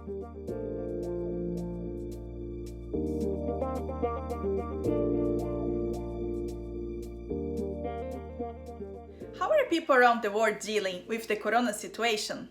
How are people around the world dealing with the corona situation?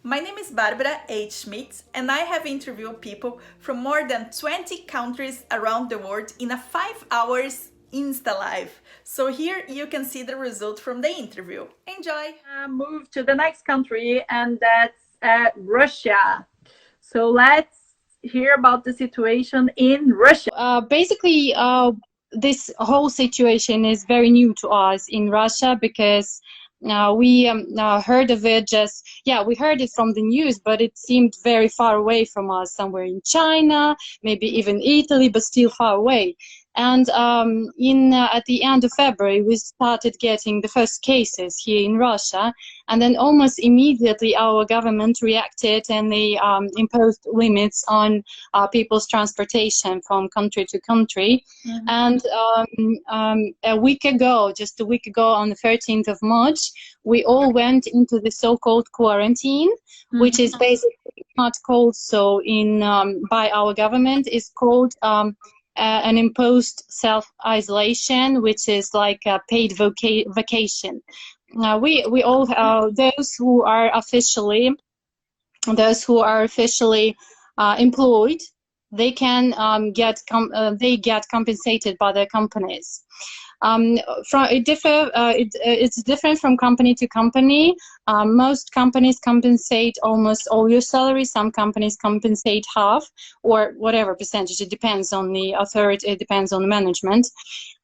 My name is Barbara H. Schmitt, and I have interviewed people from more than 20 countries around the world in a 5 hours Insta Live. So here you can see the result from the interview. Enjoy! Move to the next country, and that's Russia. So let's hear about the situation in Russia. Basically, this whole situation is very new to us in Russia because we heard of it we heard it from the news, but it seemed very far away from us, somewhere in China, maybe even Italy, but still far away. And at the end of February, we started getting the first cases here in Russia. And then almost immediately our government reacted and they imposed limits on people's transportation from country to country. Mm-hmm. And just a week ago, on the 13th of March, we all went into the so-called quarantine, mm-hmm. which is basically not called so by our government, is called an imposed self-isolation, which is like a paid vacation. We all those who are officially employed, they can get compensated by their companies. It's different from company to company. Most companies compensate almost all your salary. Some companies compensate half or whatever percentage. It depends on the authority. It depends on the management.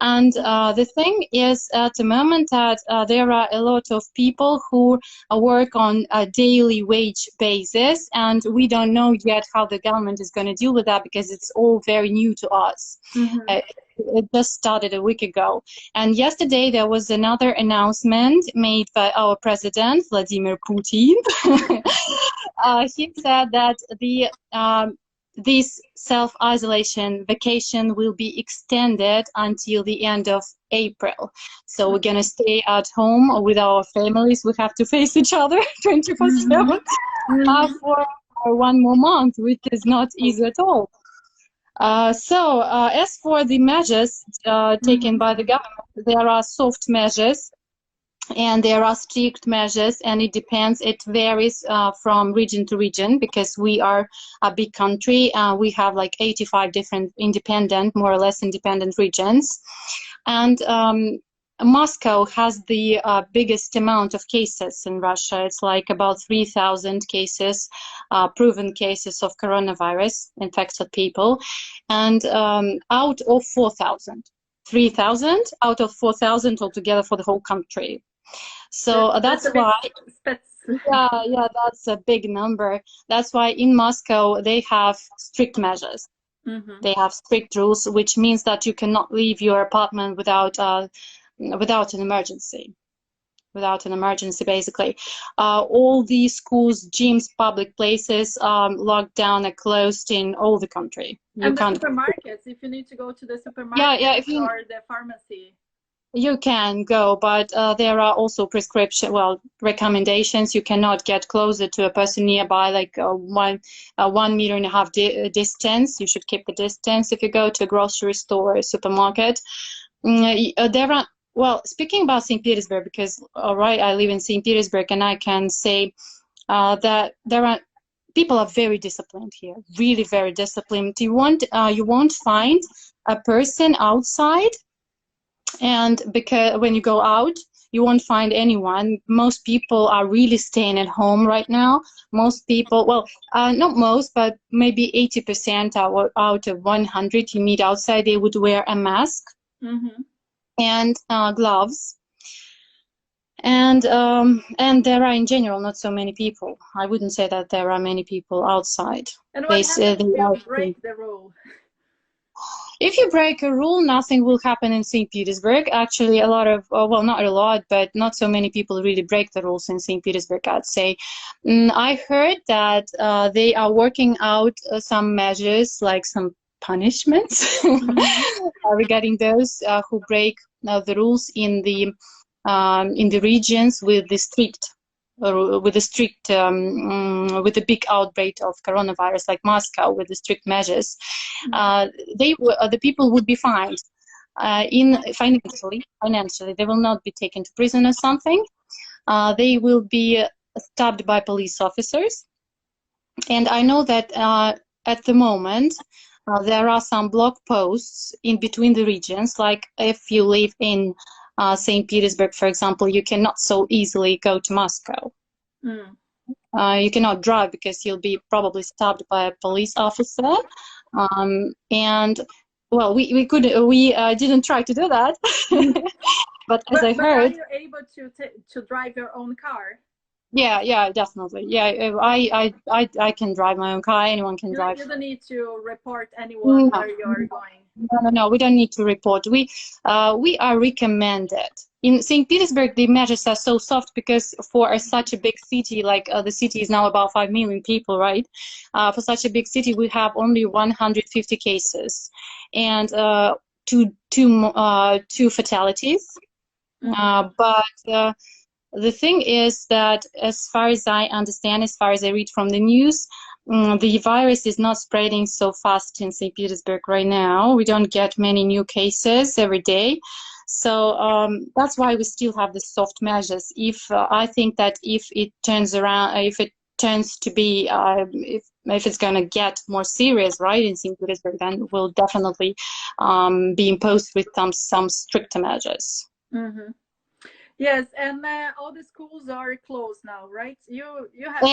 And the thing is, at the moment, that there are a lot of people who work on a daily wage basis, and we don't know yet how the government is going to deal with that because it's all very new to us. Mm-hmm. It just started a week ago. And yesterday there was another announcement made by our president, Vladimir Putin. He said that this self-isolation vacation will be extended until the end of April. So we're going to stay at home with our families. We have to face each other 24/7 for 1 more month, which is not easy at all. As for the measures taken by the government, there are soft measures and there are strict measures, and it depends. It varies from region to region because we are a big country. We have like 85 different more or less independent regions. And Moscow has the biggest amount of cases in Russia. It's like about 3,000 cases, proven cases of coronavirus, infected people. And out of 4,000, 3,000 out of 4,000 altogether for the whole country. So that's why, that's a big number. That's why in Moscow they have strict measures. Mm-hmm. They have strict rules, which means that you cannot leave your apartment without an emergency. Basically. All the schools, gyms, public places locked down and closed in all the country. And the supermarkets, if you need to go to the supermarket or the pharmacy. You can go, but there are also recommendations. You cannot get closer to a person nearby, like 1.5 meter distance. You should keep the distance if you go to a grocery store or a supermarket. Speaking about St. Petersburg, because I live in St. Petersburg, and I can say that people are very disciplined here, really very disciplined. You won't find a person outside. And because when you go out, you won't find anyone. Most people are really staying at home right now. Most people, not most, but maybe 80% out of 100 you meet outside, they would wear a mask. Mm-hmm. And gloves. And there are in general not so many people. I wouldn't say that there are many people outside. And what happens if you break the rule? If you break a rule, nothing will happen in St. Petersburg. Actually, a lot of, not a lot, but not so many people really break the rules in St. Petersburg, I'd say. I heard that they are working out some measures, like some punishments regarding those who break the rules in the regions with the strict with a strict with a big outbreak of coronavirus like Moscow with the strict measures, the people would be fined financially. They will not be taken to prison or something. They will be stopped by police officers. And I know that at the moment there are some blog posts in between the regions, like if you live in St. Petersburg, for example, you cannot so easily go to Moscow. You cannot drive because you'll be probably stopped by a police officer. And well, we didn't try to do that, but as I heard, are you able to drive your own car? Yeah, definitely. Yeah, I can drive my own car. Anyone can drive. You don't need to report anyone where you're going. No, we don't need to report. We are recommended. In St. Petersburg, the measures are so soft because for such a big city, like the city is now about 5 million people, right? For such a big city, we have only 150 cases and two fatalities. But the thing is that, as far as I understand, as far as I read from the news, the virus is not spreading so fast in St. Petersburg right now. We don't get many new cases every day. So that's why we still have the soft measures. I think that if it turns around, if it turns to be, if it's going to get more serious, right, in St. Petersburg, then we'll definitely be imposed with some stricter measures. Yes, and all the schools are closed now, right? You have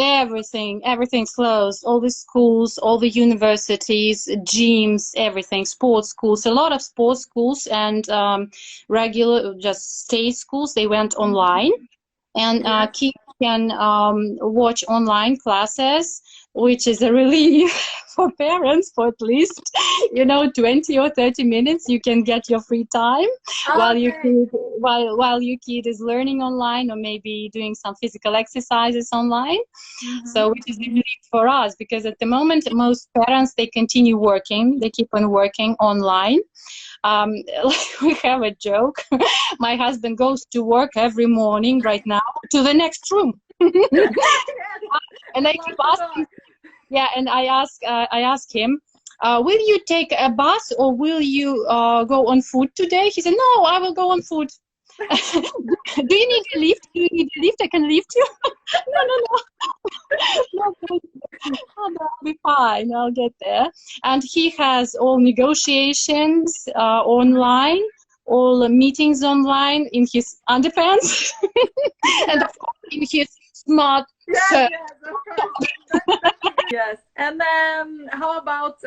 everything's closed. All the schools, all the universities, gyms, everything, sports schools. A lot of sports schools and regular just state schools, they went online, and kids can watch online classes, which is a relief for parents. For at least 20 or 30 minutes you can get your free time while your kid is learning online or maybe doing some physical exercises online. So which is a relief for us, because at the moment most parents, they continue working, they keep on working online. We have a joke. My husband goes to work every morning right now to the next room. And I keep asking, and I ask him, will you take a bus or will you go on foot today? He said, no, I will go on foot. Do you need a lift? Do you need a lift? I can lift you. No, that'll be fine. I'll get there. And he has all negotiations online, all meetings online in his underpants, and of course in his smart shirt. Yes, of course. Yes. And how about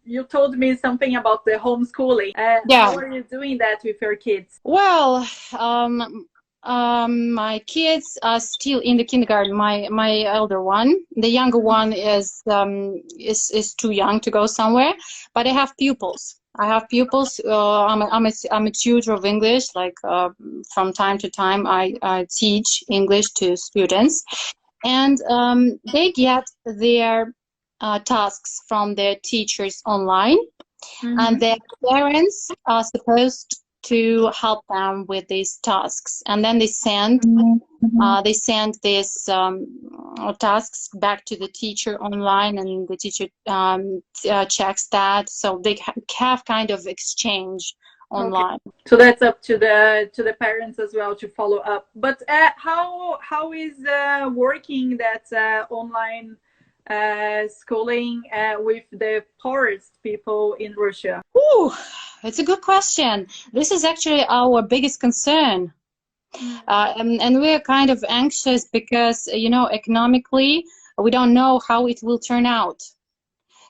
you told me something about the homeschooling. How are you doing that with your kids? Well, my kids are still in the kindergarten. My elder one, the younger one is too young to go somewhere. But I have pupils. I'm a tutor of English. Like from time to time, I teach English to students, and they get their tasks from their teachers online, and their parents are supposed to help them with these tasks, and then they send these tasks back to the teacher online, and the teacher checks that, so they have kind of exchange online. Okay. So that's up to the parents as well to follow up. But how is working that online schooling with the poorest people in Russia? It's a good question. This is actually our biggest concern. And we're kind of anxious because, economically, we don't know how it will turn out.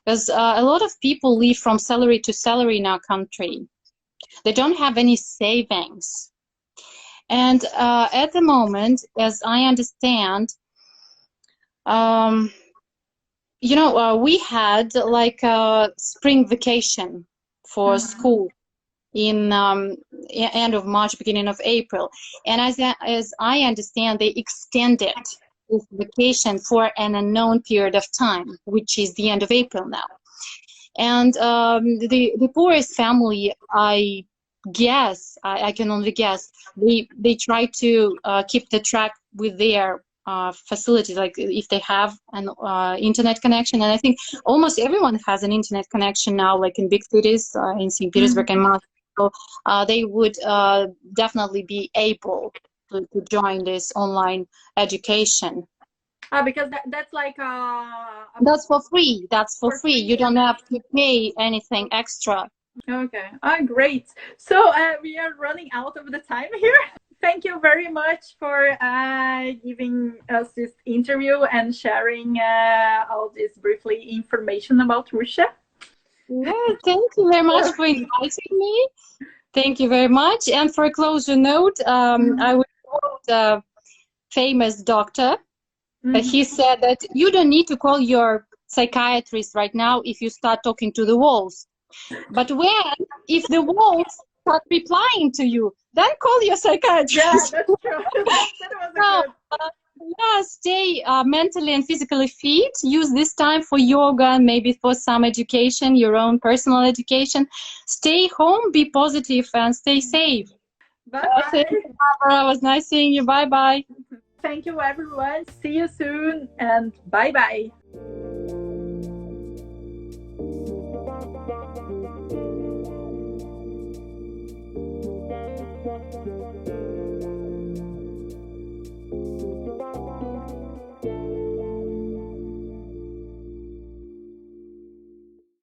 Because a lot of people live from salary to salary in our country. They don't have any savings. And at the moment, as I understand, we had like a spring vacation for school in end of March, beginning of April, and as I understand, they extended this vacation for an unknown period of time, which is the end of April now. And the poorest family I guess. I can only guess. They try to keep the track with their facilities, like if they have an internet connection. And I think almost everyone has an internet connection now, like in big cities, in St. Petersburg and Moscow. So they would definitely be able to join this online education. Because that's like That's for free. That's for free. You don't yeah. have to pay anything extra. Okay. Great. So we are running out of the time here. Thank you very much for giving us this interview and sharing all this briefly information about Russia. Yeah, thank you very much for inviting me. Thank you very much. And for a closure note, I would quote a famous doctor. He said that you don't need to call your psychiatrist right now if you start talking to the walls. But if the walls start replying to you, then call your psychiatrist. Yeah, that's true. That was yeah, stay mentally and physically fit. Use this time for yoga and maybe for some education, your own personal education. Stay home, be positive, and stay safe. Bye-bye. Thank you, Barbara. It was nice seeing you. Bye-bye. Thank you, everyone. See you soon, and bye-bye.